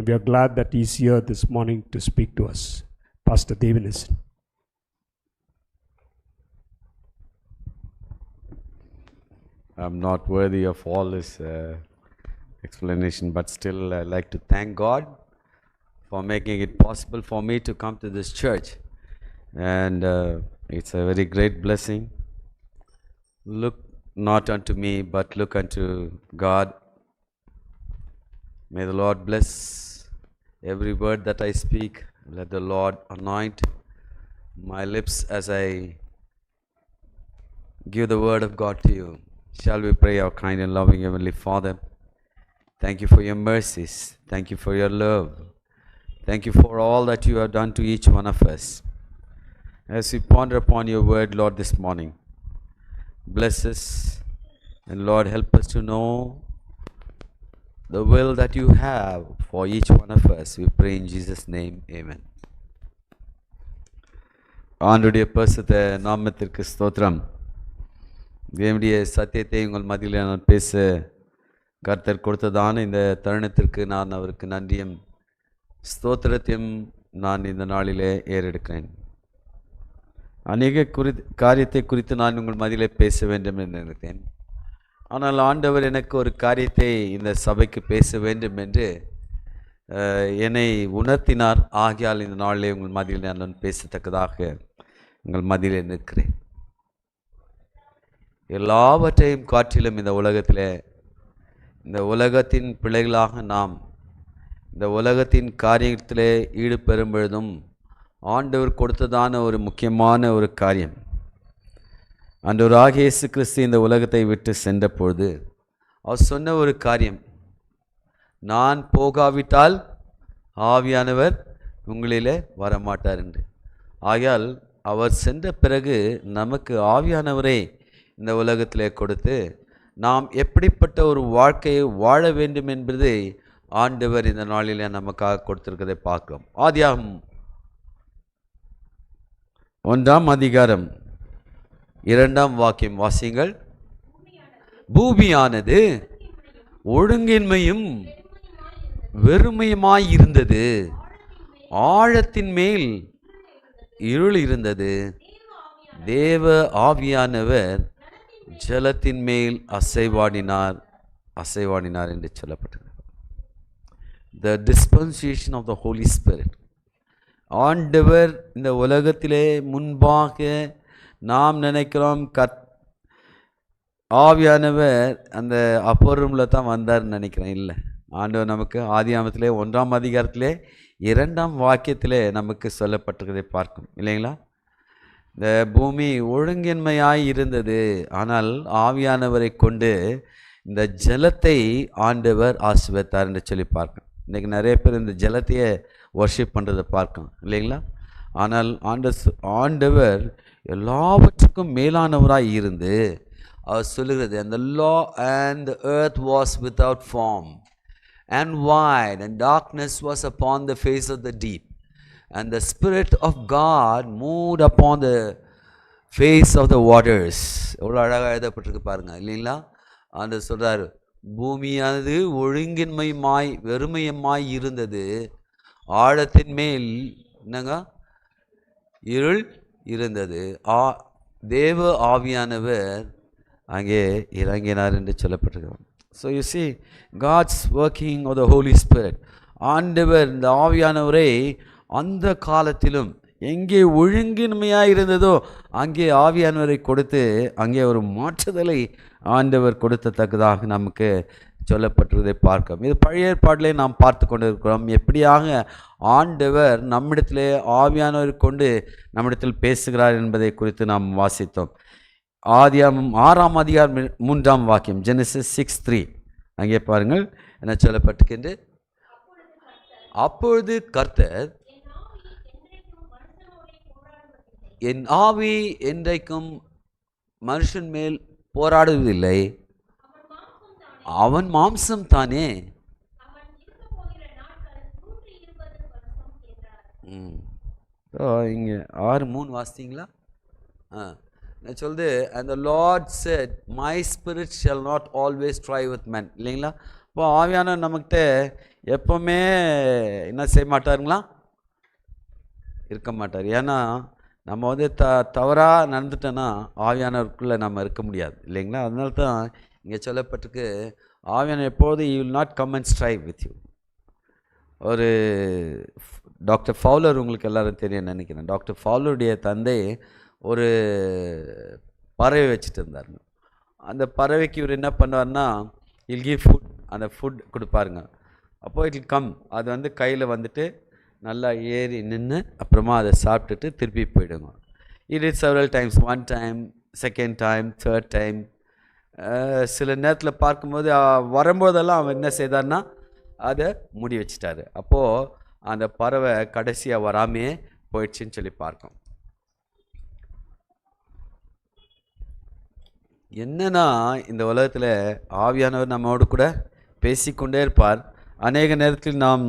And we are glad that he is here this morning to speak to us. Pastor Devanesan. I'm not worthy of all this explanation, but still I like to thank God for making it possible for me to come to this church, and it's a very great blessing. Look not unto me, but look unto God. May the Lord bless every word that I speak. Let the Lord anoint my lips as I give the word of God to you. Shall we pray? Our kind and loving Heavenly Father, thank you for your mercies. Thank you for your love. Thank you for all that you have done to each one of us. As we ponder upon your word, Lord, this morning, bless us, and Lord, help us to know the will that you have for each one of us. We pray in Jesus' name. Amen. ஆண்டுடைய பரிசுத்த நாமத்திற்கு ஸ்தோத்திரம். தேவனுடைய சத்தியத்தை உங்கள் மத்தியில் நான் பேச கர்த்தர் கொடுத்ததான இந்த தருணத்திற்கு நான் அவருக்கு நன்றியும் ஸ்தோத்திரத்தையும் நான் இந்த நாளிலே ஏறெடுக்கிறேன். அநேக காரியத்தை குறித்து நான் உங்கள் மத்தியிலே பேச வேண்டும் என்று நினைத்தேன். ஆனால் ஆண்டவர் எனக்கு ஒரு காரியத்தை இந்த சபைக்கு பேச வேண்டும் என்று என்னை உணர்த்தினார். ஆகியால் இந்த நாளிலே உங்கள் மத்தியில் நான் பேசத்தக்கதாக உங்கள் மத்தியிலே நிற்கிறேன். எல்லாவற்றையும் காற்றிலும் இந்த உலகத்தில், இந்த உலகத்தின் பிள்ளைகளாக நாம் இந்த உலகத்தின் காரியத்திலே ஈடுபெறும் பொழுதும் ஆண்டவர் கொடுத்ததான ஒரு முக்கியமான ஒரு காரியம், ஆண்டவராகிய இயேசு கிறிஸ்து இந்த உலகத்தை விட்டு சென்ற பொழுது அவர் சொன்ன ஒரு காரியம், நான் போகாவிட்டால் ஆவியானவர் உங்களிலே வரமாட்டார் என்று. ஆகையால் அவர் சென்ற பிறகு நமக்கு ஆவியானவரை இந்த உலகத்திலே கொடுத்து நாம் எப்படிப்பட்ட ஒரு வாழ்க்கையை வாழ வேண்டும் என்பதை ஆண்டவர் இந்த நாளிலே நமக்காக கொடுத்திருக்கிறதை பார்க்கிறோம். ஆதியாகமம் 1ஆம் அதிகாரம் 2ஆம் வாக்கியம் வாசியுங்கள். பூமியானது ஒழுங்கின்மையும் வெறுமையுமாயிருந்தது, ஆழத்தின் மேல் இருள் இருந்தது, தேவ ஆவியானவர் ஜலத்தின் மேல் அசைவாடினார் என்று சொல்லப்பட்டது. The dispensation of the Holy Spirit. ஆண்டவர் இந்த உலகத்திலே முன்பாக நாம் நினைக்கிறோம் ஆவியானவர் அந்த அப்பர் ரூமில் தான் வந்தார்னு நினைக்கிறேன். இல்லை, ஆண்டவர் நமக்கு ஆதியாகமத்திலே 1ஆம் அதிகாரத்திலே 2ஆம் வாக்கியத்திலே நமக்கு சொல்லப்பட்டிருக்கிறதை பார்க்கும் இல்லைங்களா? இந்த பூமி ஒழுங்கின்மையாய் இருந்தது, ஆனால் ஆவியானவரை கொண்டு இந்த ஜலத்தை ஆண்டவர் ஆசீர்வதித்தார் என்று சொல்லி பார்க்கணும். இன்றைக்கி நிறைய பேர் இந்த ஜலத்தையே வர்ஷிப் பண்ணுறதை பார்க்கணும் இல்லைங்களா? ஆனால் ஆண்டவர் எல்லாவற்றுக்கும் மேலானவராய் இருந்து அவர் சொல்லுகிறது, and the law and the earth was without form and void, and darkness was upon the face of the deep, and the Spirit of God moved upon the face of the waters. எவ்வளோ அழகாக எழுதப்பட்டிருக்கு பாருங்க இல்லைங்களா? ஆண்டவர் சொல்கிறார், பூமியானது ஒழுங்கின்மையுமாய் வெறுமையுமாய் இருந்தது, ஆழத்தின் மேல் என்னங்க இருள் இருந்தது, தேவ ஆவியானவர் அங்கே இறங்கினார் என்று சொல்லப்பட்டிருக்கிறார். So you see God's working of the Holy Spirit. ஆண்டவர் இந்த ஆவியானவரை அந்த காலத்திலும் எங்கே ஒழுங்கின்மையாக இருந்ததோ அங்கே ஆவியானவரை கொடுத்து அங்கே ஒரு மாற்றுதலை ஆண்டவர் கொடுத்தத்தக்கதாக நமக்கு சொல்லப்பட்டிருப்பதை பார்க்கிறோம். இது பழைய ஏற்பாட்டிலே நாம் பார்த்து கொண்டு இருக்கிறோம். எப்படியாக ஆண்டவர் நம்மிடத்திலே ஆவியானவரை கொண்டு நம்மிடத்தில் பேசுகிறார் என்பதை குறித்து நாம் வாசித்தோம். ஆதியாகமம் 6ஆம் அதிகாரம் 3ஆம் வாக்கியம், ஜெனசிஸ் 6:3. அங்கே பாருங்கள் என்ன சொல்லப்பட்டிருக்கின்ற, அப்பொழுது கர்த்தர் என் ஆவி என்றைக்கும் மனுஷன் மேல் போராடுவதில்லை, அவன் மாம்சம் தானே. இங்கே 6:3 வாசித்தீங்களா? நான் சொல்லுது, and the Lord said, my spirit shall not always strive with men. இல்லைங்களா? இப்போ ஆவியானவர் நமக்கிட்ட எப்பவுமே என்ன செய்ய மாட்டாருங்களா, இருக்க மாட்டார். ஏன்னா நம்ம வந்து தவறாக நடந்துட்டோன்னா ஆவியானவருக்குள்ளே நம்ம இருக்க முடியாது இல்லைங்களா. அதனால தான் இங்கே சொல்லப்பட்டிருக்கு, ஆவியானவர் எப்போது you will not come and strive with you. ஒரு டாக்டர் ஃபவுலர் உங்களுக்கு எல்லாரும் தெரியும் நினைக்கிறேன். டாக்டர் ஃபவுலருடைய தந்தை ஒரு பறவை வச்சுட்டு இருந்தாருங்க. அந்த பறவைக்கு இவர் என்ன பண்ணுவார்னா, இல் கிவ் ஃபுட், அந்த ஃபுட் கொடுப்பாருங்க. அப்போது இட் வில் கம், அது வந்து கையில் வந்துட்டு நல்லா ஏறி நின்று அப்புறமா அதை சாப்பிட்டுட்டு திருப்பி போயிடுங்க. It is several times, 1 time, 2nd time, 3rd time. சில நேரத்தில் பார்க்கும்போது வரும்போதெல்லாம் அவன் என்ன செய்தார்னா அதை மூடி வச்சிட்டாரு. அப்போது அந்த பறவை கடைசியாக வராமையே போயிடுச்சுன்னு சொல்லி பார்க்கோம். என்னன்னா இந்த உலகத்தில் ஆவியானவர் நம்மோடு கூட பேசிக்கொண்டே இருப்பார். அநேக நேரத்தில் நாம்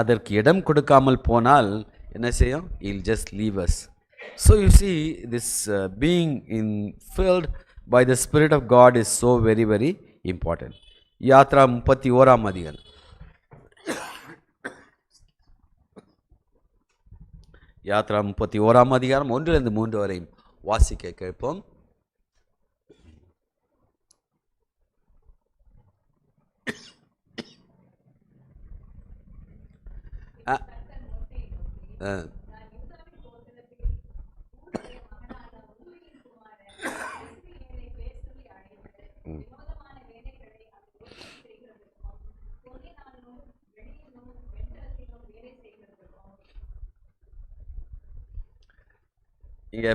அதற்கு இடம் கொடுக்காமல் போனால் என்ன செய்யும், it'll just leave us. So you see this being in filled by the spirit of God is so very very important. யாத்ரா 31ஆம் அதிகாரம், யாத்ரா 31ஆம் அதிகாரம் 1-3 வரையும் வாசிக்க கேட்போம். இங்கே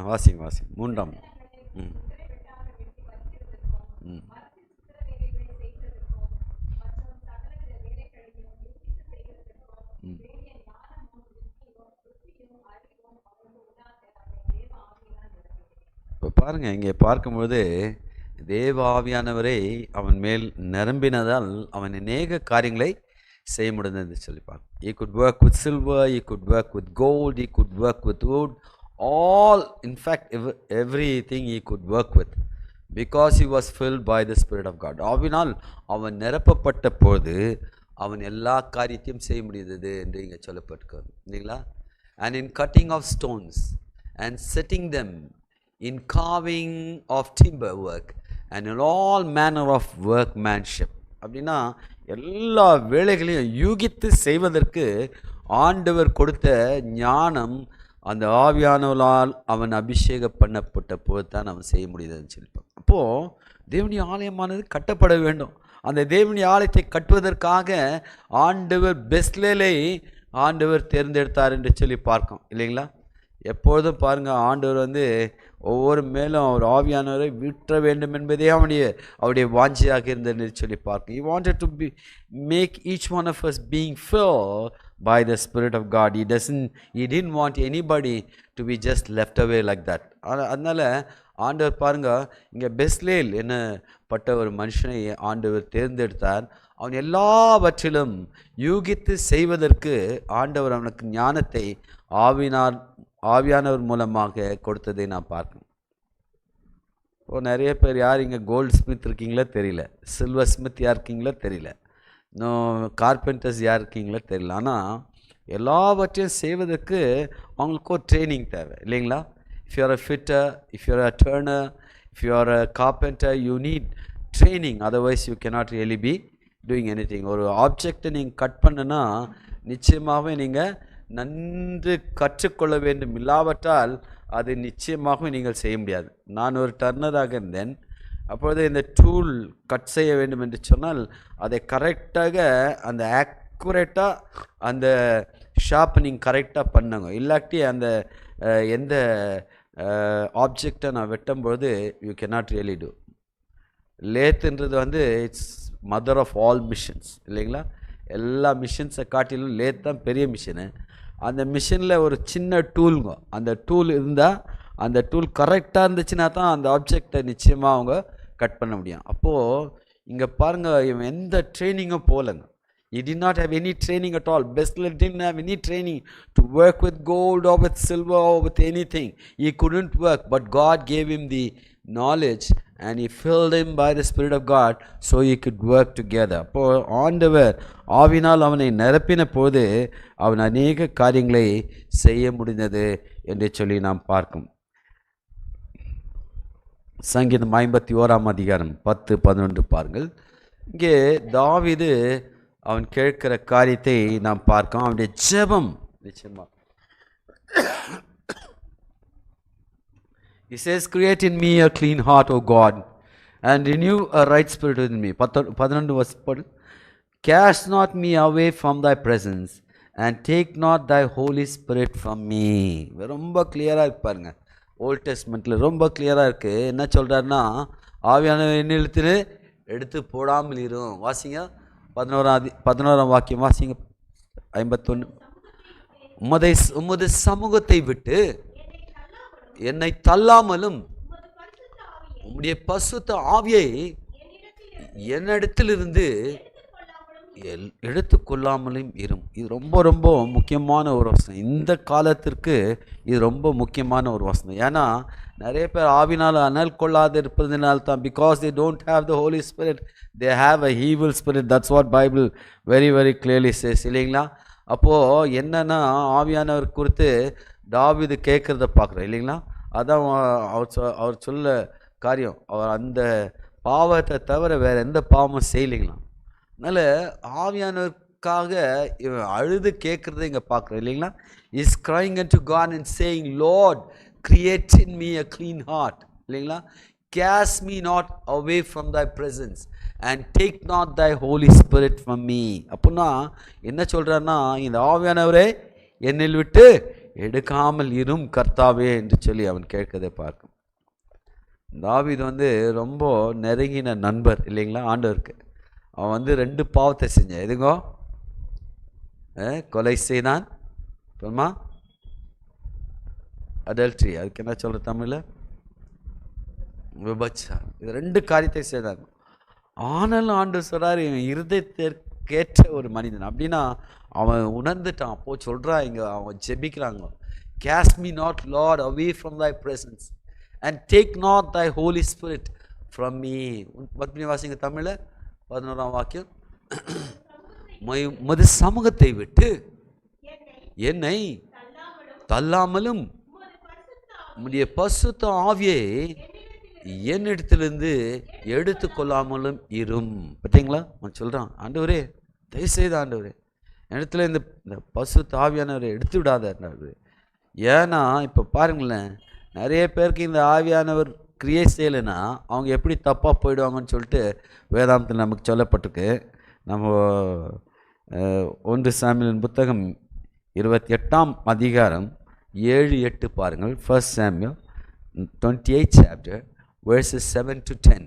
வாசிங்க 3ஆம். இப்போ பாருங்கள், இங்கே பார்க்கும்போது தேவ ஆவியானவரை அவன் மேல் நிரம்பினதால் அவன் அநேக காரியங்களை செய்ய முடிந்தது சொல்லி பார்க்க. He could work with silver, he could work with gold, he could work with wood, all, in fact everything he could work with, because he was filled by the Spirit of God. ஆவினால் அவன் நிரப்பப்பட்ட போது அவன் எல்லா காரியத்தையும் செய்ய முடிந்தது என்று இங்கே சொல்லப்பட்டிருக்கிறது இல்லைங்களா. and in cutting of stones and setting them, in carving of timber work, and in all manner of workmanship. அப்படின்னா எல்லா வேலைகளையும் யூகித்து செய்வதற்கு ஆண்டவர் கொடுத்த ஞானம் அந்த ஆவியானவரால் அவன் அபிஷேகம் பண்ணப்பட்ட போது தான் அவன் செய்ய முடியுதுன்னு சொல்லிப்பான். அப்போது தேவனுடைய ஆலயமானது கட்டப்பட வேண்டும். அந்த தேவனுடைய ஆலயத்தை கட்டுவதற்காக ஆண்டவர் பெஸ்லேலை ஆண்டவர் தேர்ந்தெடுத்தார் என்று சொல்லி பார்க்கும் இல்லைங்களா. எப்பொழுதும் பாருங்கள், ஆண்டவர் வந்து ஒவ்வொரு மேலும் அவர் ஆவியானவரை விற்ற வேண்டும் என்பதே அவருடைய வாஞ்சியாக இருந்தது சொல்லி பார்க்கும். He wanted to make each one of us being filled by the Spirit of God. He didn't want anybody to be just left away like that. அதனால் ஆண்டவர் பாருங்கள், இங்கே பெஸ்லேல் என்னப்பட்ட ஒரு மனுஷனை ஆண்டவர் தேர்ந்தெடுத்தார். அவன் எல்லாவற்றிலும் யூகித்து செய்வதற்கு ஆண்டவர் அவனுக்கு ஞானத்தை ஆவியானவர் மூலமாக கொடுத்ததை நான் பார்க்கணும். இப்போ நிறைய பேர் யார் இங்கே கோல்டு ஸ்மித் இருக்கீங்களோ தெரியல, சில்வர் ஸ்மித் யார் இருக்கீங்களோ தெரியல, இன்னும் கார்பெண்டர்ஸ் யார் இருக்கீங்களோ தெரியல. ஆனால் எல்லாவற்றையும் செய்வதற்கு அவங்களுக்கு ஒரு ட்ரைனிங் தேவை இல்லைங்களா. If you are a fitter, if you are a turner, if you are a carpenter, you need training, otherwise you cannot really be doing anything. ஒரு ஆப்ஜெக்டை நீங்கள் கட் பண்ணுன்னா நிச்சயமாகவே நீங்கள் நன்கு கற்றுக்கொள்ள வேண்டும், இல்லாவற்றால் அது நிச்சயமாகவே நீங்கள் செய்ய முடியாது. நான் ஒரு டர்னராக இருந்தேன். அப்பொழுது இந்த டூல் கட் செய்ய வேண்டும் என்று சொன்னால் அதை கரெக்டாக அந்த ஆக்குரேட்டாக அந்த ஷார்ப்பனிங் கரெக்டாக பண்ணுங்க. இல்லாட்டி அந்த எந்த ஆப்ஜெக்டை நான் வெட்டும்போது யூ கேனாட் ரியலி டூ. லேத்துன்றது வந்து it's mother of all machines இல்லைங்களா. எல்லா மிஷின்ஸை காட்டிலும் லேத் தான் பெரிய மிஷினு. அந்த மிஷினில் ஒரு சின்ன டூலுங்க, அந்த டூல் இருந்தால் அந்த டூல் கரெக்டாக இருந்துச்சுன்னா தான் அந்த ஆப்ஜெக்டை நிச்சயமாக அவங்க கட் பண்ண முடியும். அப்போது இங்கே பாருங்கள், இவன் எந்த ட்ரைனிங்கும் போகலைங்க. He did not have any training at all. Bestler didn't have any training to work with gold or with silver or with anything. He couldn't work, but God gave him the knowledge and he filled him by the Spirit of God so he could work together. அப்போ ஆண்டவர் ஆவினால் அவனை நிரப்பின போது அவன் அநேக காரியங்களை செய்ய முடிந்தது என்று சொல்லி நாம் பார்க்கும். சங்கீதம் 51 அதிகாரம் 10-11 பாருங்கள். இங்கே தாவீது அவன் கேட்கிற காரியத்தை நாம் பார்க்கோம். அவனுடைய ஜெபம் நிச்சயமா He says, create in me a clean heart, O God, and renew a right spirit within me. 11 verse. Cast not me away from thy presence, and take not thy Holy Spirit from me. ரொம்ப கிளியராக இருப்பாருங்க. Volt டெஸ்ட்மெண்ட்டில் ரொம்ப கிளியராக இருக்குது. என்ன சொல்கிறாருன்னா, ஆவியானவர் என்னிடத்தில் எடுத்து போடாமல் இரும். வாசிங்க 11ஆம் வாக்கியம் வாசிங்க. 51. உமது சமூகத்தை விட்டு என்னை தள்ளாமலும் உம்முடைய பரிசுத்த ஆவியை என்னிடத்திலிருந்து எடுத்துக்கொள்ளாமலும் இரும். இது ரொம்ப ரொம்ப முக்கியமான ஒரு வசனம். இந்த காலத்திற்கு இது ரொம்ப முக்கியமான ஒரு வசனம். ஏன்னா நிறைய பேர் ஆவினால் அனல் கொள்ளாது இருப்பதனால தான், because they don't have the holy spirit, they have a evil spirit. That's what Bible very very clearly says, இல்லைங்களா? அப்போது என்னென்னா ஆவியானவர் குறித்து தாவீது கேட்குறத பார்க்குறோம், இல்லைங்களா? அதான் அவர் சொல்ல காரியம். அவர் அந்த பாவத்தை தவிர வேறு எந்த பாவமும் செய்யலைங்களா. அதனால் ஆவியானவருக்காக அழுது கேட்குறத இங்கே பார்க்குறோம், இல்லைங்களா? Is crying unto God and saying, Lord, create in me a clean heart, இல்லைங்களா? Cast me not away from thy presence and take not thy Holy Spirit from me. அப்படின்னா என்ன சொல்கிறான்னா, இந்த ஆவியானவரே என்னில் விட்டு எடுக்காமல் இரும் கர்த்தாவே என்று சொல்லி அவன் கேட்கதை பார்க்கும். தாவீது ரொம்ப நெருங்கின நண்பர், இல்லைங்களா ஆண்டவருக்கு. அவன் 2 பாவத்தை செஞ்சான். எதுங்கோ? கொலை செய்தான், அப்புறமா அடல்ட்ரி, அதுக்கு என்ன சொல்கிற தமிழில்? விபச்சாரம். இது 2 காரியத்தை செய்தாங்க. ஆனாலும் ஆண்டவர் சொல்கிறார், இவன் இருதயத்திற்கேற்ற ஒரு மனிதன். அப்படின்னா அவன் உணர்ந்துட்டான். அப்போ சொல்கிறான், இங்கே அவன் ஜெபிக்கிறாங்க, cast me not, Lord, away from thy presence and take not thy Holy Spirit from me. Padmini வாசிங்க தமிழில் 11ஆம் வாக்கியம். உமது சமூகத்தை விட்டு என்னை தள்ளாமலும் உம்முடைய பரிசுத்த ஆவியை என்னிடத்திலிருந்து எடுத்து கொள்ளாமலும் இரும். பார்த்தீங்களா? அவன் சொல்கிறான், ஆண்டவரே தயவுசெய்து ஆண்டவரே இடத்துல இந்த பரிசுத்த ஆவியானவரை எடுத்து விடாத ஆண்டவரே. ஏன்னா இப்போ பாருங்களேன், நிறைய பேருக்கு இந்த ஆவியானவர் கிரியை செய்யலைன்னா அவங்க எப்படி தப்பாக போயிடுவாங்கன்னு சொல்லிட்டு வேதாந்தத்தில் நமக்கு சொல்லப்பட்டிருக்கு. நம்ம 1 சாமுவேலின் புத்தகம் 28ஆம் அதிகாரம் 7-8 பாருங்கள். 1 Samuel 28 chapter verses 7-10.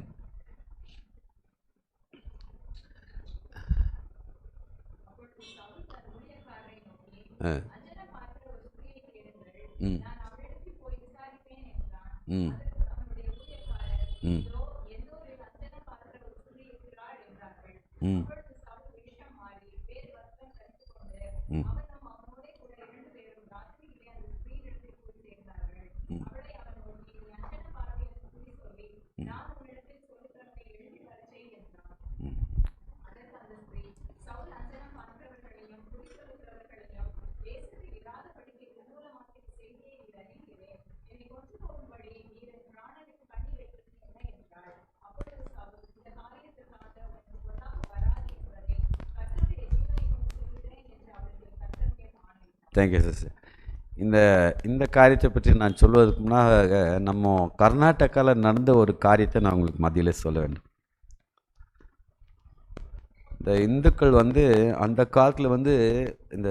Thank you sister. இந்த காரியத்தை பற்றி நான் சொல்வதற்கு முன்னாக நம்ம கர்நாடகாவில் நடந்த ஒரு காரியத்தை நான் உங்களுக்கு மத்தியில் சொல்ல வேண்டும். இந்த இந்துக்கள் அந்த காலத்தில் இந்த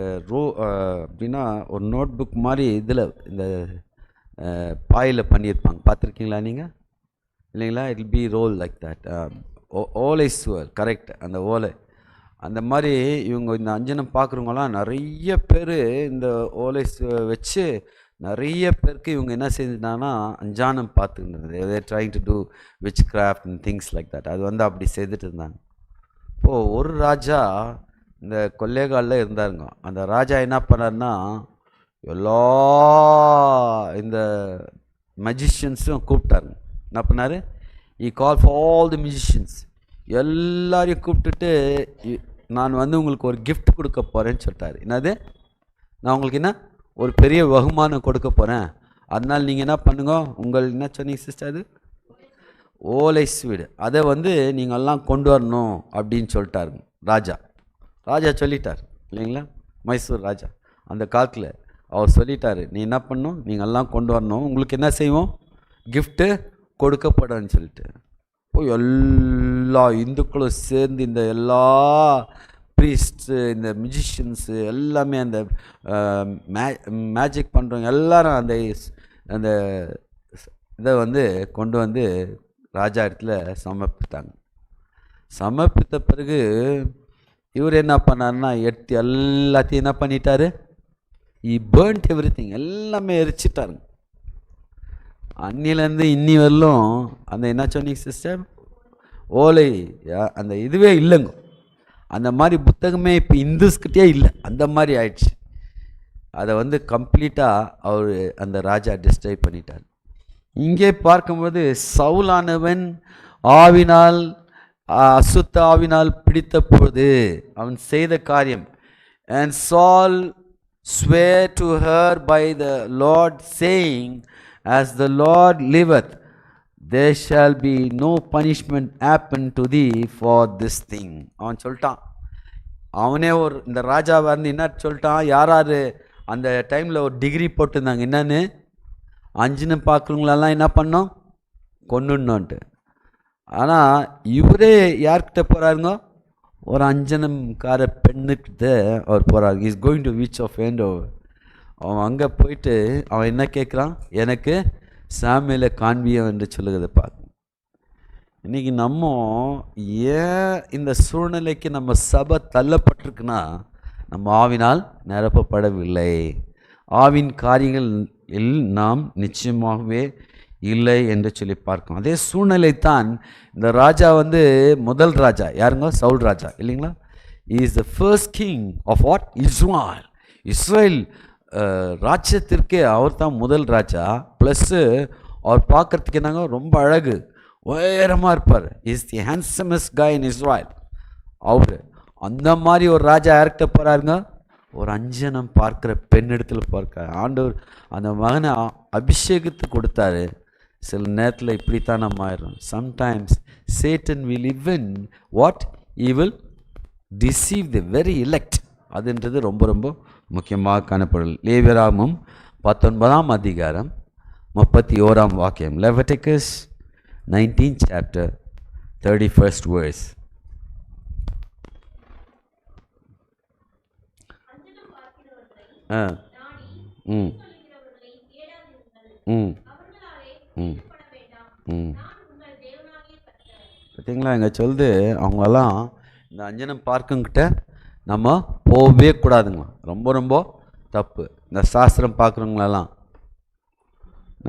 அப்படின்னா ஒரு நோட் புக் மாதிரி இதில் இந்த பாயில் பண்ணியிருப்பாங்க. பார்த்துருக்கீங்களா நீங்கள்? இல்லைங்களா? It will be role like that. ஓலை சுவர், கரெக்ட். அந்த ஓலை அந்த மாதிரி இவங்க இந்த அஞ்சனம் பார்க்குறவங்களாம் நிறைய பேர் இந்த ஓலை வச்சு நிறைய பேருக்கு இவங்க என்ன செஞ்சுட்டாங்கன்னா அஞ்சானம் பார்த்துக்கிட்டு trying to do witchcraft and things like that. அது அப்படி செய்துட்டு இருந்தாங்க. இப்போது ஒரு ராஜா இந்த கொல்லேகாலில் இருந்தாருங்க. அந்த ராஜா என்ன பண்ணார்னா எல்லா இந்த மஜிஷியன்ஸும் கூப்பிட்டாருங்க. என்ன பண்ணார்? he called for all the musicians. எல்லாரையும் கூப்பிட்டுட்டு நான் வந்து உங்களுக்கு ஒரு gift கொடுக்க போகிறேன்னு சொல்லிட்டாரு. என்னது? நான் உங்களுக்கு என்ன ஒரு பெரிய பகுமானம் கொடுக்க போகிறேன், அதனால் நீங்கள் என்ன பண்ணுங்க, உங்கள் என்ன சொன்னீங்க சிஸ்டர், அது ஓலை ஸ்வீடு, அதை வந்து நீங்கள்லாம் கொண்டு வரணும் அப்படின்னு சொல்லிட்டாருங்க ராஜா சொல்லிட்டார் இல்லைங்களா, மைசூர் ராஜா அந்த காலத்தில் அவர் சொல்லிட்டார், நீ என்ன பண்ணணும், நீங்கள்லாம் கொண்டு வரணும், உங்களுக்கு என்ன செய்வோம், கிஃப்ட்டு கொடுக்கப்படும்னு சொல்லிட்டு. இப்போ எல்லா இந்துக்களும் சேர்ந்து இந்த எல்லா ப்ரீஸ்ட்டு, இந்த மியூசிஷியன்ஸு எல்லாமே, அந்த மேஜிக் பண்ணுறவங்க எல்லாரும் அந்த இதை வந்து கொண்டு வந்து ராஜா இடத்துல சமர்ப்பித்தாங்க. சமர்ப்பித்த பிறகு இவர் என்ன பண்ணாருன்னா, எடுத்து எல்லாத்தையும் என்ன பண்ணிட்டாரு, burnt everything, எல்லாமே எரிச்சிட்டாருங்க. அன்னிலேருந்து இன்னி வரலும் அந்த என்ன சொன்னீங்க சிஸ்டர், ஓலை அந்த இதுவே இல்லைங்க. அந்த மாதிரி புத்தகமே இப்போ இந்துஸ்கிட்டே இல்லை, அந்த மாதிரி ஆயிடுச்சு. அதை வந்து கம்ப்ளீட்டாக அவர் அந்த ராஜா டிஸ்ட்ராய் பண்ணிட்டார். இங்கே பார்க்கும்போது சவுலானவன் ஆவினால் அசுத்த ஆவினால் பிடித்த பொழுது அவன் செய்த காரியம், and Saul swear to her by the Lord, saying, as the Lord liveth, there shall be no punishment happen to thee for this thing. அவன் சொல்லிட்டான், அவனே ஒரு இந்த ராஜா வந்து என்ன சொல்லிட்டான், யாராரு அந்த டைமில் ஒரு டிகிரி போட்டிருந்தாங்க, என்னன்னு, அஞ்சுன்னு பார்க்குறவங்களெல்லாம் என்ன பண்ணோம், கொண்டுடணுன்ட்டு. ஆனால் இவரே யார்கிட்ட போகிறாருங்க, ஒரு அஞ்சனம்கார பெண்ணுக்கிட்ட அவர் போகிறார். Is going to witch of hand over. அவன் அங்கே போயிட்டு அவன் என்ன கேட்குறான், எனக்கு சாமியில் காண்பியம் என்று சொல்லுகிறத பார்க்கணும். இன்றைக்கி நம்ம ஏன் இந்த சூழ்நிலைக்கு நம்ம சபை தள்ளப்பட்டிருக்குன்னா, நம்ம ஆவினால் நிரப்பப்படவில்லை. ஆவின் காரியங்களில் நாம் நிச்சயமாகவே இல்லை என்று சொல்லி பார்க்கணும். அதே சூழ்நிலை தான் இந்த ராஜா வந்து முதல் ராஜா யாருங்க, சவுல் ராஜா இல்லைங்களா. Is the first king of what, Israel. Israel ராஜ்யத்திற்கே அவர் தான் முதல் ராஜா. ப்ளஸ்ஸு அவர் பார்க்குறதுக்கு என்னங்க, ரொம்ப அழகு, உயரமாக இருப்பார். Is the ஹேண்ட்ஸமஸ்ட் guy in Israel. அவர் அந்த மாதிரி ஒரு ராஜா யார்கிட்ட போகிறாருங்க, ஒரு அஞ்சனம் பார்க்குற பெண் இடத்துல பார்க்க ஆண்டவர் அந்த மகனை அபிஷேகத்தை கொடுத்தாரு. சில நேரத்தில் இப்படித்தான் நம்ம ஆயிடும். சம்டைம்ஸ் சேட்டன் வில் இவன் what, he will deceive the very elect. அதுன்றது ரொம்ப ரொம்ப முக்கியமாக காணப்படல். லேவியராகமம் 19ஆம் அதிகாரம் 31ஆம் வாக்கியம். Leviticus 19th chapter 31st verse. பார்த்தீங்களா, இங்கே சொல்லுது அவங்களெல்லாம் இந்த அஞ்சனம் பார்க்குங்கிட்ட நம்ம போகவே கூடாதுங்க. ரொம்ப ரொம்ப தப்பு. இந்த சாஸ்திரம் பார்க்குறவங்களெல்லாம்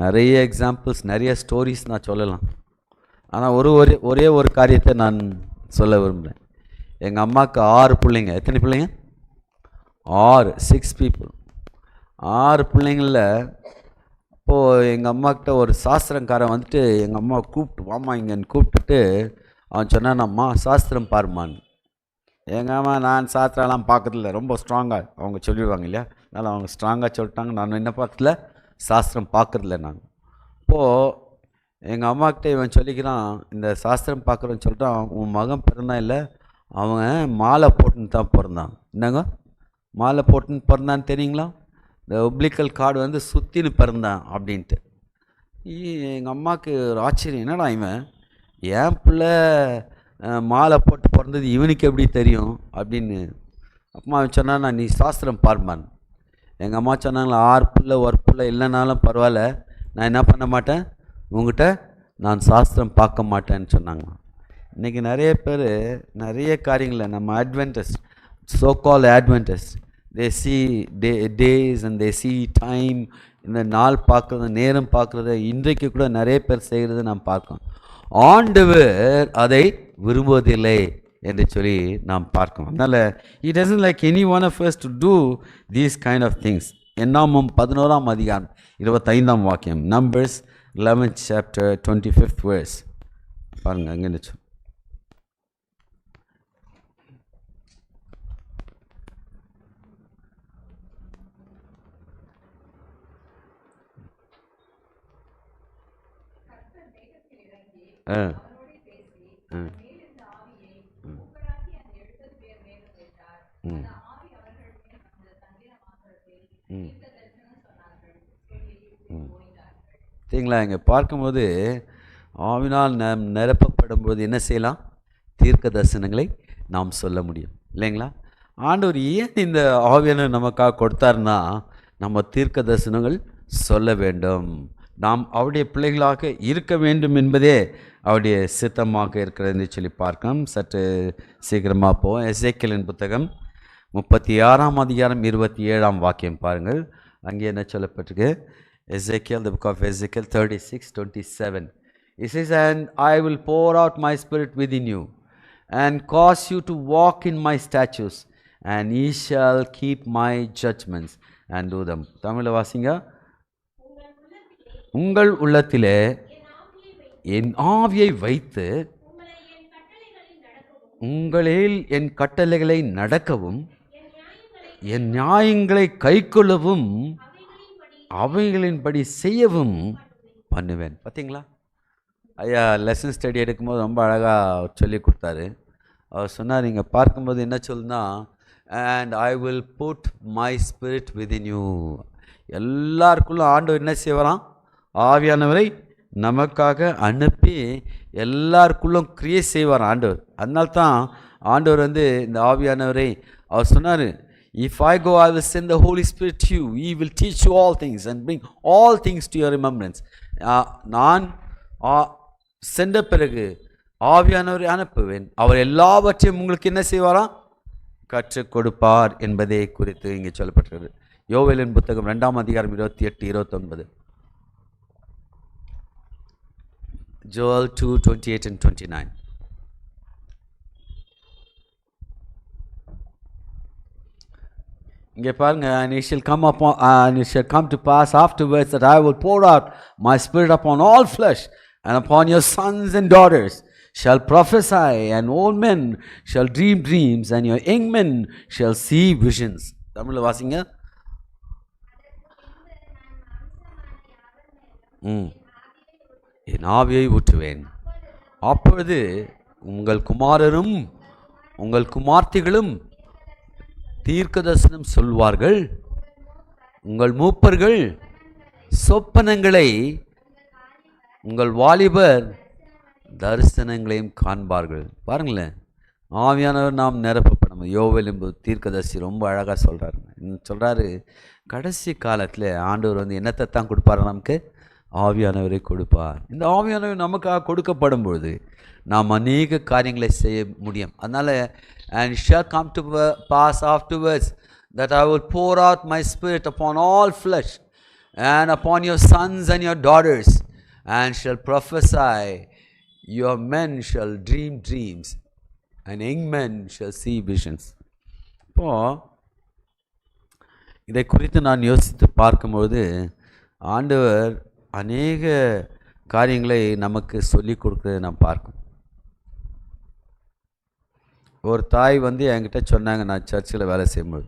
நிறைய எக்ஸாம்பிள்ஸ், நிறைய ஸ்டோரிஸ் நான் சொல்லலாம். ஆனால் ஒரே ஒரு காரியத்தை நான் சொல்ல விரும்புகிறேன். எங்கள் அம்மாவுக்கு 6 பிள்ளைங்க. எத்தனை பிள்ளைங்க? 6 people. 6 பிள்ளைங்களில் அப்போது எங்கள் அம்மாக்கிட்ட ஒரு சாஸ்திரங்காரன் வந்துட்டு எங்கள் அம்மா கூப்பிட்டு, வாமா இங்கன்னு கூப்பிட்டுட்டு அவன் சொன்னான், சாஸ்திரம் பாருமான்னு. எங்கள் அம்மா, நான் சாஸ்திரம்லாம் பார்க்கறதில்ல, ரொம்ப ஸ்ட்ராங்காக அவங்க சொல்லிடுவாங்க இல்லையா, அதனால் அவங்க ஸ்ட்ராங்காக சொல்லிட்டாங்க. நான் என்ன பார்க்கல, சாஸ்திரம் பார்க்குறதில்ல. நாங்கள் இப்போது எங்கள் அம்மாக்கிட்ட இவன் சொல்லிக்கிறான், இந்த சாஸ்திரம் பார்க்குறோன்னு சொல்லிட்டான், உன் மகன் பிறந்தான் இல்லை, அவன் மாலை போட்டுன்னு தான் பிறந்தான். என்னங்க மாலை போட்டுன்னு பிறந்தான்னு தெரியுங்களா? இந்த ஒப்ளிக்கல் கார்டு வந்து சுற்றின்னு பிறந்தான் அப்படின்ட்டு. எங்கள் அம்மாவுக்கு ஒரு ஆச்சரியம், என்னடா இவன் என் பிள்ளை மாலை போட்டு பிறந்தது இவனுக்கு எப்படி தெரியும் அப்படின்னு. அம்மா சொன்னா, நீ சாஸ்திரம் பார்ப்பான். எங்கள் அம்மா சொன்னாங்களா, 6 பிள்ளை ஒரு பிள்ளை இல்லைனாலும் பரவாயில்ல, நான் என்ன பண்ண மாட்டேன், உங்கள்கிட்ட நான் சாஸ்திரம் பார்க்க மாட்டேன்னு சொன்னாங்க. இன்றைக்கி நிறைய பேர் நிறைய காரியங்களை நம்ம அட்வென்டஸ்ட், so called Adventists, they see days and they see time, இந்த நாள் பார்க்குறது, நேரம் பார்க்குறது இன்றைக்கு கூட நிறைய பேர் செய்கிறது நாம் பார்க்கோம். ஆண்டவர் அதை விரும்புவதில்லை என்று சொல்லி நாம் பார்க்கணும். அதனால் he doesn't like any one of us to do these kind of things. என்னாமம் 11ஆம் அதிகாரம் 25ஆம் வாக்கியம். Numbers 11th chapter 25th verse. பாருங்கள் அங்கே நினச்சோ. சரிங்களா? இங்கே பார்க்கும்போது ஆவினால் நாம் நிரப்பப்படும் போது என்ன செய்யலாம்? தீர்க்க தரிசனங்களை நாம் சொல்ல முடியும் இல்லைங்களா? ஆண்டவர் ஏன் இந்த ஆவியான நமக்காக கொடுத்தாருன்னா நம்ம தீர்க்க தரிசனங்கள் சொல்ல வேண்டும், நாம் அவருடைய பிள்ளைகளாக இருக்க வேண்டும் என்பதே அவருடைய சித்தமாக இருக்கிறதுன்னு சொல்லி பார்க்கணும். சற்று சீக்கிரமாக போவோம். எசேக்கியலின் புத்தகம் 36ஆம் அதிகாரம் 27ஆம் வாக்கியம் பாருங்கள். அங்கே என்ன சொல்லப்பட்டிருக்கு? Ezekiel, the book of Ezekiel 36:27. It says, "And I will pour out my spirit within you, and cause you to walk in my statutes, and ye shall keep my judgments and do them." Tamil வாசிங்க. உங்கள் உள்ளத்திலே என் ஆவியை வைத்து உங்களில் என் கட்டளைகளை நடக்கவும் என் நியாயங்களை கைக்கொள்ளவும் அவைகளின்படி செய்யவும் பண்ணுவேன். பார்த்தீங்களா? ஐயா லெசன் ஸ்டடி எடுக்கும்போது ரொம்ப அழகாக சொல்லி கொடுத்தாரு. அவர் சொன்னார், நீங்கள் பார்க்கும்போது என்ன சொல்லுன்னா, and I will put my spirit within you. எல்லாருக்குள்ளும் ஆண்டவர் என்ன செய்வாராம்? ஆவியானவரை நமக்காக அனுப்பி எல்லாருக்குள்ளும் கிரியேட் செய்வார் ஆண்டவர். அதனால்தான் ஆண்டவர் இந்த ஆவியானவரை அவர் சொன்னார், "If I go, I will send the Holy Spirit to you. He will teach you all things and bring all things to your remembrance." நான் சென்ற பிறகு ஆவியானவரை அனுப்புவேன், அவர் எல்லாவற்றையும் உங்களுக்கு என்ன செய்வாராம்? கற்றுக் கொடுப்பார் என்பதை குறித்து இங்கே சொல்லப்பட்டிருக்கிறது. யோவேலின் புத்தகம் 2ஆம் அதிகாரம் 28, 29. Joel 2:28 and 29. இங்கே பாருங்க. "And it shall come upon, and it shall come to pass afterwards that I will pour out my spirit upon all flesh, and upon your sons and daughters shall prophesy, and old men shall dream dreams, and your young men shall see visions." தமிழ்ல வாசிங்க. என் ஆவியை ஊற்றுவேன், அப்பொழுது உங்கள் குமாரரும் உங்கள் குமார்த்திகளும் தீர்க்க தரிசனம் சொல்வார்கள், உங்கள் மூப்பர்கள் சொப்பனங்களை, உங்கள் வாலிபர் தரிசனங்களையும் காண்பார்கள். பாருங்களேன், ஆவியானவர் நாம் நிரப்பப்படணும். யோவேல் என்பது தீர்க்கதரிசி ரொம்ப அழகாக சொல்கிறாரு. கடைசி காலத்தில் ஆண்டவர் என்னத்தை தான் கொடுப்பார்? நமக்கு ஆவியானவரை கொடுப்பார். இந்த ஆவியானவர் நமக்காக கொடுக்கப்படும் பொழுது நாம் அநேக காரியங்களை செய்ய முடியும். அதனால், "And it shall come to pass afterwards that I will pour out my spirit upon all flesh, and upon your sons and your daughters, and shall prophesy. Your men shall dream dreams, and young men shall see visions." இப்போது இதை குறித்து நான் யோசித்து பார்க்கும்போது ஆண்டவர் அநேக காரியங்களை நமக்கு சொல்லிக் கொடுக்குறதை நான் பார்க்கணும். ஒரு தாய் என்கிட்ட சொன்னாங்க, நான் சர்ச்சில் வேலை செய்யும்போது,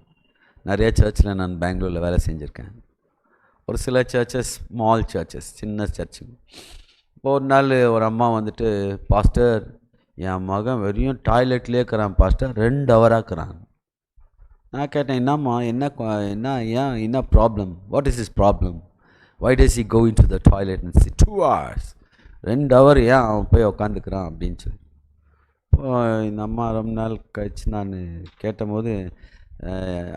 நிறைய சர்ச்சில் நான் பெங்களூரில் வேலை செஞ்சுருக்கேன். ஒரு சில சர்ச்சஸ் ஸ்மால் சர்ச்சஸ், சின்ன சர்ச்சு. ஒரு நாள் ஒரு அம்மா "பாஸ்டர், என் மகன் வெறும் டாய்லெட்லேயே இருக்கிறான் பாஸ்டர், 2 ஹவராக இருக்கிறான்." நான் கேட்டேன், "என்னம்மா, என்ன problem? What is is problem? Why does he go into the toilet and sit 2 hours? 2 hour ஏன் அவன் போய் உக்காந்துக்கிறான் அப்படின்னு சொல்லி. இந்த அம்மா ரொம்ப நாள் கழித்து நான் கேட்டபோது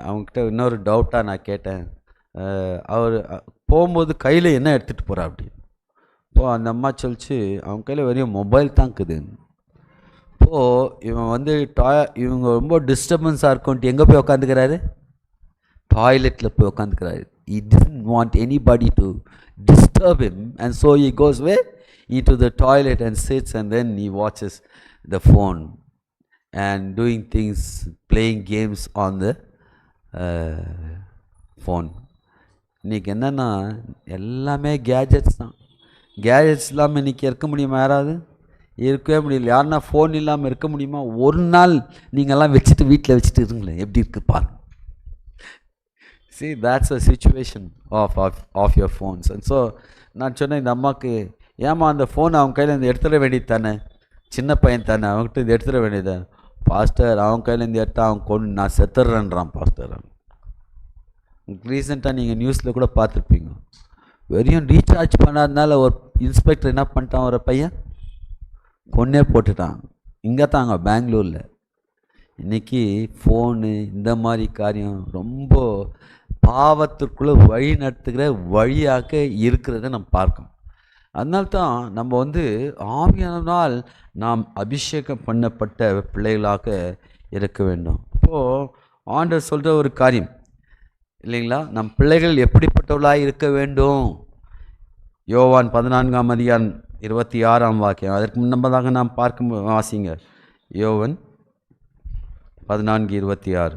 அவங்ககிட்ட இன்னொரு டவுட்டாக நான் கேட்டேன், அவர் போகும்போது கையில் என்ன எடுத்துகிட்டு போகிறா அப்படின்னு. இப்போது அந்த அம்மா சொல்லிச்சு, அவங்க கையில் வெறும் மொபைல் தான் இருக்குது. இப்போது இவன் இவங்க ரொம்ப டிஸ்டர்பன்ஸாக இருக்கும்ட்டு எங்கே போய் உக்காந்துக்கிறாரு? டாய்லெட்டில் போய் உக்காந்துக்கிறாரு. He didn't want anybody to disturb him, and so he goes where? Into the toilet and sits, and then he watches the phone and doing things, playing games on the phone. இன்றைக்கி என்னென்னா எல்லாமே gadgets தான். Gadgets இல்லாமல் இன்றைக்கி இருக்க முடியுமா யாராவது? இருக்கவே முடியல. யாருன்னா ஃபோன் இல்லாமல் இருக்க முடியுமா? ஒரு நாள் நீங்கள்லாம் வச்சுட்டு வீட்டில் வச்சுட்டு இருங்களேன், எப்படி இருக்கு பாருங்க. See, that's a situation of your phones. And so நான் சொன்னேன் இந்த அம்மாவுக்கு, ஏமா அந்த ஃபோன் அவங்க கையில் இருந்து எடுத்துட வேண்டியது தானே, சின்ன பையன் தானே, அவங்ககிட்ட இது எடுத்துட வேண்டியது. பாஸ்டர் அவங்க கையிலேருந்து எடுத்தால் அவங்க கொண்டு நான் செத்துறேன்றான் பாஸ்டர். ரீசெண்டாக நீங்கள் நியூஸில் கூட பார்த்துருப்பீங்க, வெறும் ரீசார்ஜ் பண்ணாதனால ஒரு இன்ஸ்பெக்டர் என்ன பண்ணிட்டான், ஒரு பையன் கொன்னே போட்டுட்டான். இங்கே தாங்க பெங்களூரில். இன்றைக்கி ஃபோனு இந்த மாதிரி காரியம் ரொம்ப பாவத்திற்குள்ளே வழி நடத்துகிற வழியாக இருக்கிறத நம்ம பார்க்கணும். அதனால்தான் நம்ம ஆவியானவரால் நாம் அபிஷேகம் பண்ணப்பட்ட பிள்ளைகளாக இருக்க வேண்டும். இப்போது ஆண்டவர் சொல்கிற ஒரு காரியம் இல்லைங்களா, நம் பிள்ளைகள் எப்படிப்பட்டவர்களாக இருக்க வேண்டும். யோவான் 14:26 அதற்கு முன்னதாக நாம் பார்க்கும் வாசிங்க. யோவான் 14:26.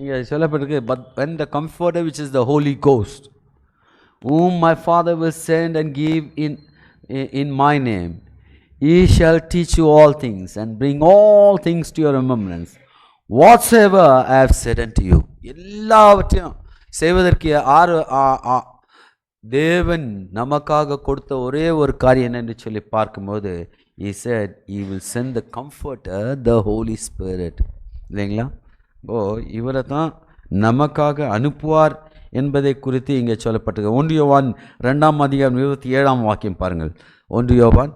இங்கே சொல்லப்பட்டிருக்கு, but when the comforter which is the Holy Ghost whom my Father will send and give in my name, he shall teach you all things and bring all things to your remembrance whatsoever I have said unto you. எல்லாவற்றையும் செய்வதற்கு தேவன் நமக்காக கொடுத்த ஒரே ஒரு காரியம் என்னென்று சொல்லி பார்க்கும்போது, he said he will send the comforter, the Holy Spirit. இல்லைங்களா? இவரை தான் நமக்காக அனுப்புவார் என்பதை குறித்து இங்கே சொல்லப்பட்டிருக்கு. 1 யோவான் 2:27 பாருங்கள். 1 யோவான்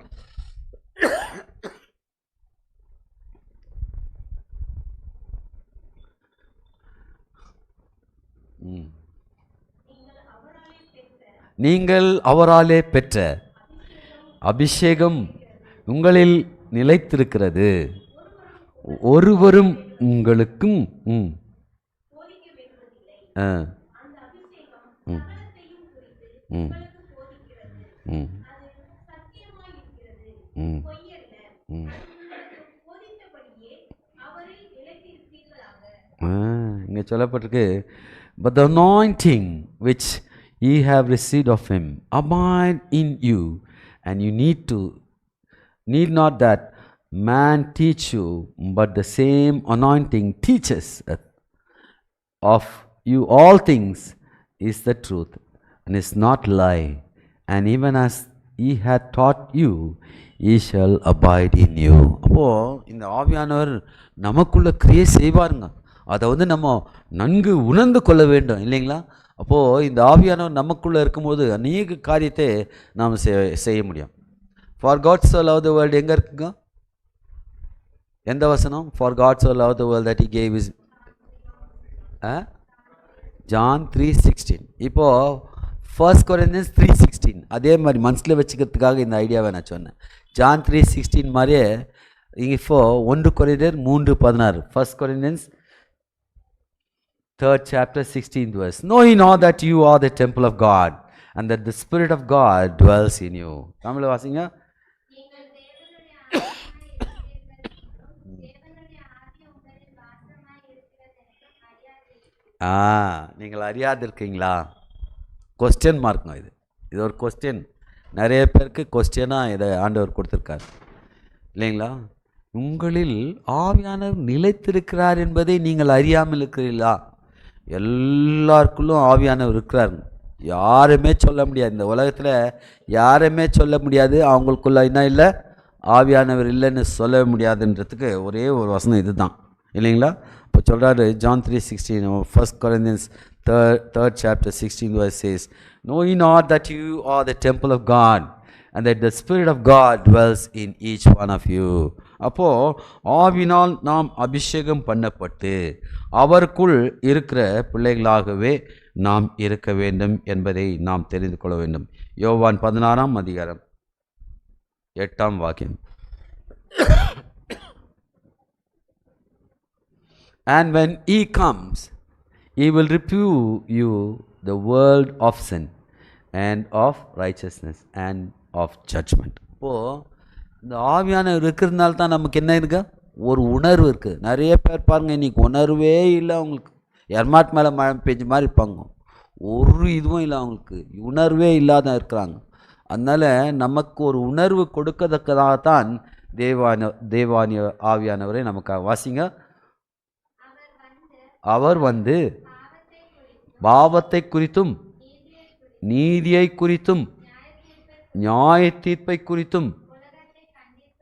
நீங்கள் அவராலே பெற்ற அபிஷேகம் உங்களில் நிலைத்திருக்கிறது, ஒருவரும் உங்களுக்கும் இங்கே சொல்லப்பட்டிருக்கு, but the anointing which ye have received of him abide in you, and you need not that man teach you, but the same anointing teaches of you all things, is the truth and is not lie, and even as he had taught you, he shall abide in you. அப்போ இந்த ஆவியானவர் நமக்குள்ள கிரியை செய்வாருங்க. அதை நம்ம நன்கு உணர்ந்து கொள்ள வேண்டும் இல்லைங்களா? அப்போது இந்த ஆவியானவர் நமக்குள்ளே இருக்கும்போது அநேக காரியத்தை நாம் செய்ய முடியும். For God so loved the world எங்கே இருக்குங்க? எந்த வசனம்? For God so loved the world that he gave his John 3:16. இப்போது 1 Corinthians 3:16 அதே மாதிரி மனசில் வச்சுக்கிறதுக்காக இந்த ஐடியாவை நான் சொன்னேன். John 3:16 மாதிரியே இப்போது 1 Corinthians 3:16. 1 Corinthians 3rd chapter 16th verse. Know ye not that you are the temple of God, and that the Spirit of God dwells in you. Tamil வாசிங்க. நீங்கள் அறியாதிருக்கீங்களா? கொஸ்டின் மார்க்குங்க. இது ஒரு கொஸ்டின். நிறைய பேருக்கு கொஸ்டினாக இதை ஆண்டவர் கொடுத்துருக்கார் இல்லைங்களா? உங்களில் ஆவியானவர் நிலைத்திருக்கிறார் என்பதை நீங்கள் அறியாமல் இருக்கிறீர்களா? எல்லாருக்குள்ளும் ஆவியானவர் இருக்கிறாருங்க. யாருமே சொல்ல முடியாது, இந்த உலகத்தில் யாருமே சொல்ல முடியாது அவங்களுக்குள்ள என்ன இல்லை, ஆவியானவர் இல்லைன்னு சொல்ல முடியாதுன்றதுக்கு ஒரே ஒரு வசனம் இது தான் இல்லைங்களா? இப்போ சொல்கிறாரு John 3:16. 1 Corinthians 3rd chapter 16 verse says, know ye not that you are the temple of God, and that the Spirit of God dwells in each one of you. அப்போது ஆவினால் நாம் அபிஷேகம் பண்ணப்பட்டு அவருக்குள் இருக்கிற பிள்ளைகளாகவே நாம் இருக்க வேண்டும் என்பதை நாம் தெரிந்து கொள்ள வேண்டும். யோவான் 16:8. And when he comes, he will reprove you the world of sin and of righteousness and of judgment. இப்போது இந்த ஆவியானவர் இருக்கிறதுனால தான் நமக்கு என்ன இருக்கு, ஒரு உணர்வு இருக்குது. நிறைய பேர் பாருங்கள் இன்றைக்கி உணர்வே இல்லை அவங்களுக்கு, எர்மாட் மேலே மழை பெஞ்ச மாதிரி இருப்பாங்க, ஒரு இதுவும் இல்லை அவங்களுக்கு, உணர்வே இல்லாத இருக்கிறாங்க. அதனால் நமக்கு ஒரு உணர்வு கொடுக்கத்தக்கதாகத்தான் தேவானிய ஆவியானவரை நமக்கு வாசிங்க. அவர் வந்து பாவத்தை குறித்தும் நீதியை குறித்தும் நியாய தீர்ப்பை குறித்தும்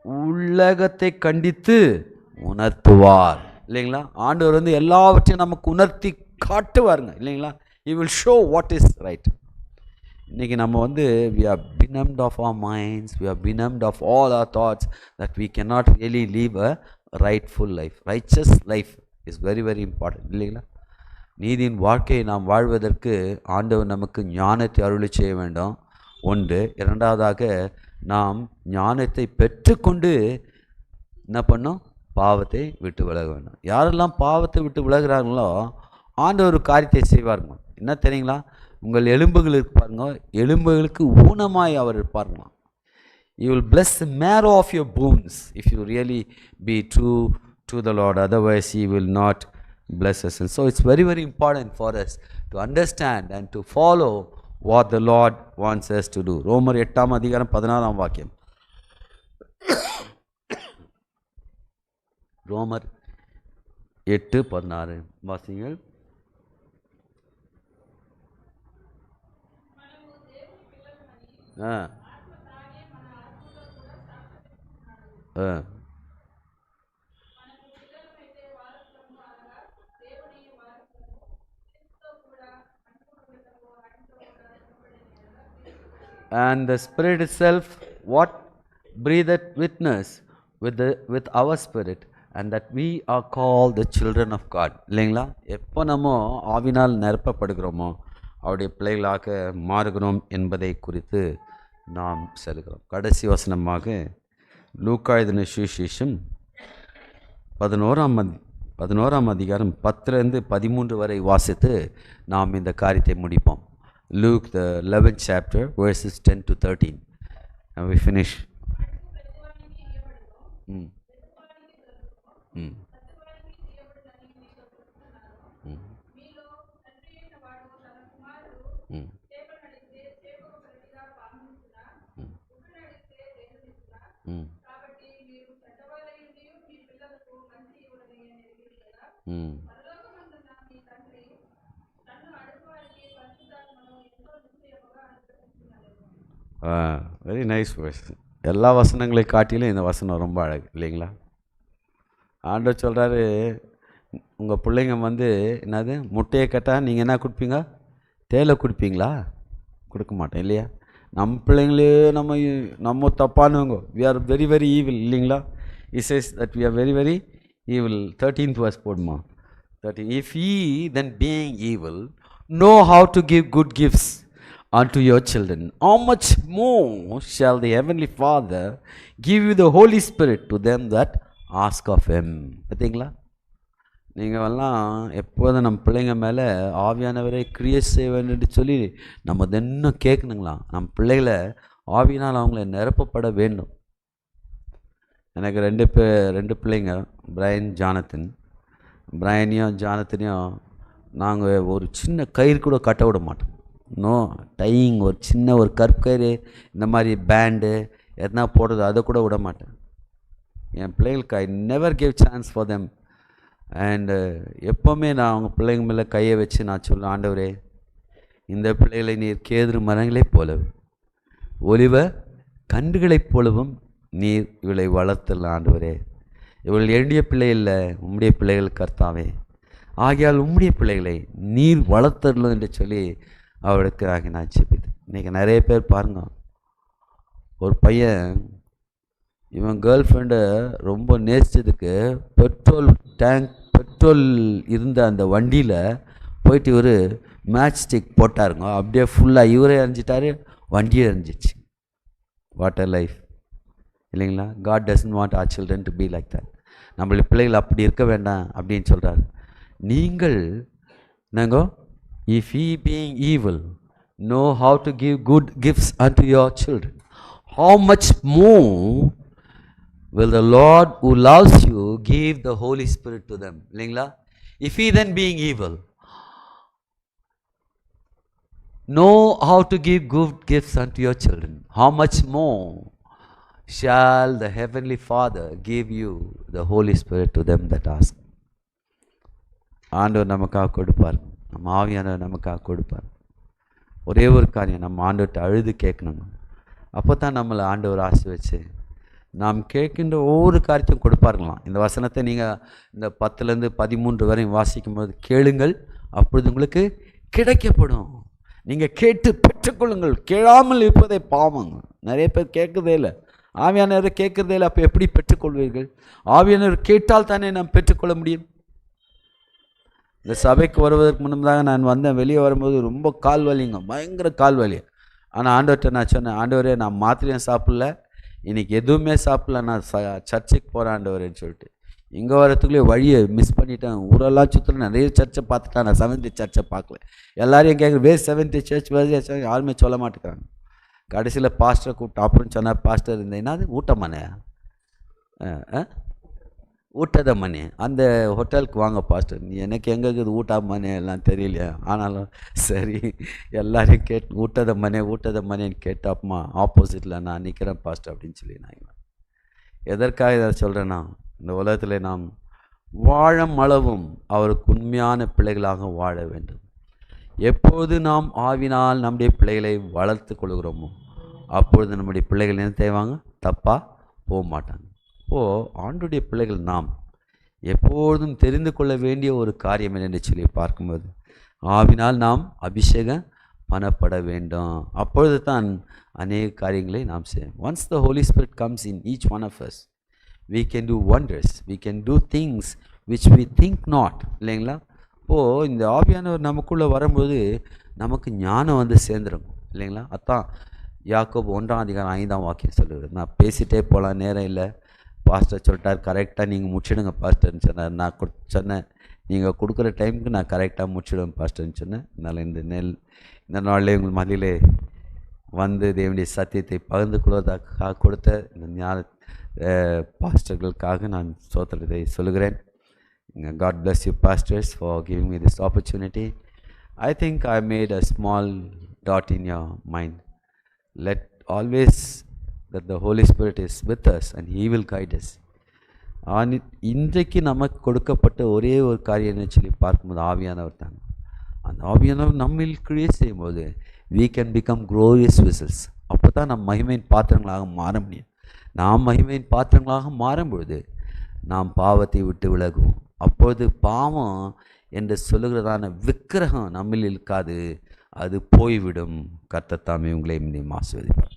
உலகத்தை கண்டித்து உணர்த்துவார். இல்லைங்களா? ஆண்டவர் வந்து எல்லாவற்றையும் நமக்கு உணர்த்தி காட்டுவாருங்க. இல்லைங்களா? He will show what is right. இன்றைக்கி நம்ம வந்து we are benumbed of our minds, we are benumbed of all our thoughts that we cannot really live a rightful life. Righteous life is very very important. இல்லைங்களா? நீதியின் வாழ்க்கையை நாம் வாழ்வதற்கு ஆண்டவர் நமக்கு ஞானத்தை அருளி செய்ய வேண்டும். ஒன்று. இரண்டாவதாக நாம் ஞானத்தை பெற்றுக்கொண்டு என்ன பண்ணோம், பாவத்தை விட்டு விலக வேண்டும். யாரெல்லாம் பாவத்தை விட்டு விலகிறாங்களோ ஆண்டவர் ஒரு காரியத்தை செய்வாருங்க. என்ன தெரியுங்களா? உங்கள் எலும்புகள் இருப்பாருங்க, எலும்புகளுக்கு ஊனமாய் அவர் இருப்பாருங்க. You will bless the marrow of your bones if you really be true to the Lord. Otherwise He will not bless us. And so it's very very important for us to understand and to follow what the Lord wants us to do. ரோமர் 8ஆம் அதிகாரம் 16ஆம் வாக்கியம். ரோமர் 8:16 வாசிங்கள். And the Spirit itself what breatheth witness with our spirit and that we are called the children of God. இல்லைங்களா? எப்போ நம்ம ஆவினால் நிரப்பப்படுகிறோமோ அவருடைய பிள்ளைகளாக மாறுகிறோம் என்பதை குறித்து நாம் செல்கிறோம். கடைசி வசனமாக லூக்கா எழுதின சுவிசேஷம் 11ஆம் அதிகாரம் 10-13 வரை வாசித்து நாம் இந்த காரியத்தை முடிப்போம். Luke the 11th chapter verses 10-13 and we finish. Very nice verse. எல்லா வசனங்களை காட்டிலும் இந்த வசனம் ரொம்ப அழகு. இல்லைங்களா? ஆண்டவர் சொல்கிறாரு, உங்கள் பிள்ளைங்க வந்து என்னது முட்டையை கேட்டால் நீங்கள் என்ன கொடுப்பீங்க, தேயிலை கொடுப்பீங்களா? கொடுக்க மாட்டோம். இல்லையா? நம்ம பிள்ளைங்களே நம்ம தப்பானுவங்க, we are very very evil. இல்லைங்களா? He says that we are very very evil. 13th verse போடுமா. 13. If ye then being evil know how to give good gifts unto your children, how much more shall the heavenly Father give you the Holy Spirit to them that ask of Him. பார்த்தீங்களா? நீங்கள் எல்லாம் எப்போதும் நம்ம பிள்ளைங்க மேலே ஆவியானவரை create செய்ய வேண்டும் சொல்லி நம்ம தினம் கேட்கணுங்களா? நம்ம பிள்ளைகளை ஆவியினால் அவங்கள நிரப்பப்பட வேண்டும். எனக்கு ரெண்டு பிள்ளைங்க, பிரையன் ஜானத்தன். பிரையனையும் ஜானத்தனையும் நாங்கள் ஒரு சின்ன கயிறு கூட கட்ட விட மாட்டோம். நோ டையிங், ஒரு சின்ன ஒரு கருப்பு கயிறு, இந்த மாதிரி பேண்டு எதனா போடுறது அதை கூட விட மாட்டேன். என் பிள்ளைகளுக்கு I never give chance for them. And எப்போவுமே நான் அவங்க பிள்ளைங்க மேலே கையை வச்சு நான் சொல்லுவேன், ஆண்டவரே இந்த பிள்ளைகளை நீர் கேதுரு மரங்களைப் போலவும் ஒலிவ கன்றுகளைப் போலவும் நீர் இவளை வளர்த்தல. ஆண்டவரே இவள் என்னுடைய பிள்ளை இல்லை, உம்முடைய பிள்ளைகள் கர்த்தாவே, ஆகையால் உம்முடைய பிள்ளைகளை நீர் வளர்த்தரலும் என்று சொல்லி அவளுக்கு நான் செபித்தேன். இன்றைக்கி நிறைய பேர் பாருங்க, ஒரு பையன் இவன் கேர்ள் ஃப்ரெண்டை ரொம்ப நேசித்ததுக்கு பெட்ரோல் இருந்த அந்த வண்டியில் போயிட்டு ஒரு மேட்ச் ஸ்டிக் போட்டாருங்க. அப்படியே ஃபுல்லாக இவரே எறிஞ்சிட்டாரு, வண்டியே எறிஞ்சிச்சு. What a life. இல்லைங்களா? God doesn't want our children to be like that. நம்மளுடைய பிள்ளைகள் அப்படி இருக்க வேண்டாம் அப்படின்னு சொல்கிறாரு. நீங்கள் நாங்கள் if ye being evil know how to give good gifts unto your children, how much more will the Lord who loves you give the Holy Spirit to them? இல்லைங்களா? If he then being evil know how to give good gifts unto your children, how much more shall the heavenly Father give you the Holy Spirit to them that ask? ஆண்டவர் நமக்காக கொடுப்பார். நம்ம ஆவியானவர் நமக்காக கொடுப்பார். ஒரே ஒரு காரியம், நம்ம ஆண்டவர்கிட்ட அழுது கேட்கணுங்க. அப்போ தான் நம்மளை ஆண்டவர் ஆசீர்வதிச்சு நாம் கேட்கின்ற ஒவ்வொரு காரியத்தையும் கொடுப்பார்களாம். இந்த வசனத்தை நீங்கள் இந்த 10லேருந்து 13 வரையும் வாசிக்கும் போது, கேளுங்கள் அப்பொழுது உங்களுக்கு கிடைக்கப்படும். நீங்கள் கேட்டு பெற்றுக்கொள்ளுங்கள், கேளாமல் இருப்பதை பாவங்க. நிறைய பேர் கேட்குறதே இல்லை, ஆவியானவர் கேட்குறதே இல்லை. அப்போ எப்படி பெற்றுக்கொள்வீர்கள்? ஆவியானவர் கேட்டால் தானே நாம் பெற்றுக்கொள்ள முடியும். இந்த சபைக்கு வருவதற்கு முன்னதாக நான் வந்தேன். வெளியே வரும்போது ரொம்ப கால் வலிங்க, பயங்கர கால் வலி. ஆனால் ஆண்டவர்கிட்ட நான் சொன்னேன், ஆண்டவரே நான் மாத்திரையும் சாப்பிடல, இன்றைக்கி எதுவுமே சாப்பிடல, நான் சர்ச்சைக்கு போகிறேன் ஆண்டவரேன்னு சொல்லிட்டு. இங்கே வரத்துக்குள்ளே வழியை மிஸ் பண்ணிட்டேன். ஊரெல்லாம் சுற்றுல நிறைய சர்ச்சை பார்த்துட்டேன், நான் 7th சர்ச்சை பார்க்கல. எல்லாரையும் கேட்குற வேறு 7th சர்ச் வேறு யாருமே சொல்ல மாட்டேங்கிறாங்க. கடைசியில் பாஸ்டரை கூப்பிட்டு அப்புறம் சொன்னார், பாஸ்டர் இருந்தேன்னா அது ஊட்டமனே ஊட்டத மணி அந்த ஹோட்டலுக்கு வாங்க பாஸ்டர். நீ எனக்கு எங்கே இருக்குது ஊட்டாமனே எல்லாம் தெரியலையா, ஆனாலும் சரி எல்லாரையும் ஊட்டத மனேன்னு கேட்டாப்பமா ஆப்போசிட்டில் நான் நிற்கிறேன் பாஸ்டர் அப்படின்னு சொல்லி நான் எதற்காக இதை சொல்கிறேன்னா, இந்த உலகத்தில் நாம் வாழும் அளவும் அவருக்கு உண்மையான பிள்ளைகளாக வாழ வேண்டும். எப்போது நாம் ஆவினால் நம்முடைய பிள்ளைகளை வளர்த்து கொள்கிறோமோ அப்பொழுது நம்முடைய பிள்ளைகள் என்ன செய்வாங்க, தப்பாக போக மாட்டாங்க. இப்போது ஆண்டுடைய பிள்ளைகள் நாம் எப்பொழுதும் தெரிந்து கொள்ள வேண்டிய ஒரு காரியம் என்று சொல்லி பார்க்கும்போது, ஆவினால் நாம் அபிஷேகம் பண்ணப்பட வேண்டும். அப்பொழுது தான் அநேக காரியங்களை நாம் செய்வோம். Once the holy spirit comes in each one of us, we can do wonders, we can do things which we think not. இல்லைங்களா? இப்போது இந்த ஆவியானவர் நமக்குள்ளே வரும்போது நமக்கு ஞானம் வந்து சேர்ந்துடும். இல்லைங்களா? அதான் யாக்கோபு 1:5 சொல்லுவார். நான் பேசிகிட்டே போகலாம், நேரம் இல்லை, பாஸ்டர் சொல்லிட்டார் கரெக்டாக நீங்கள் முடிச்சிடுங்க பாஸ்டர்னு சொன்னார். நான் சொன்னேன், நீங்கள் கொடுக்குற டைமுக்கு நான் கரெக்டாக முடிச்சிடுவேன் பாஸ்டர்னு சொன்னேன். அதனால் இந்த நாளிலே உங்கள் மதியிலே வந்து தேவனுடைய சத்தியத்தை பகிர்ந்து கொள்வதற்காக கொடுத்த இந்த ஞான பாஸ்டர்களுக்காக நான் ஸ்தோத்திரத்தை சொல்கிறேன். God bless you pastors for giving me this opportunity. I think I made a small dot in your mind. Let always that the Holy Spirit is with us and He will guide us. இன்றைக்கு நமக்கு கொடுக்கப்பட்ட ஒரே ஒரு காரியம் என்ன சொல்லி பார்க்கும்போது ஆவியானவர் தாங்க. அந்த ஆவியானவர் நம்மில் கிரியேட் செய்யும்போது we can become glorious vessels. அப்போ தான் நம் மகிமையின் பாத்திரங்களாக மாற முடியும். நாம் மகிமையின் பாத்திரங்களாக மாறும்பொழுது நாம் பாவத்தை விட்டு விலகுவோம். அப்பொழுது பாவம் என்று சொல்லுகிறதான விக்கிரகம் நம்மில் இருக்காது, அது போய்விடும். கர்த்தர் தாமே உங்களை ஆசீர்வதிப்பார்.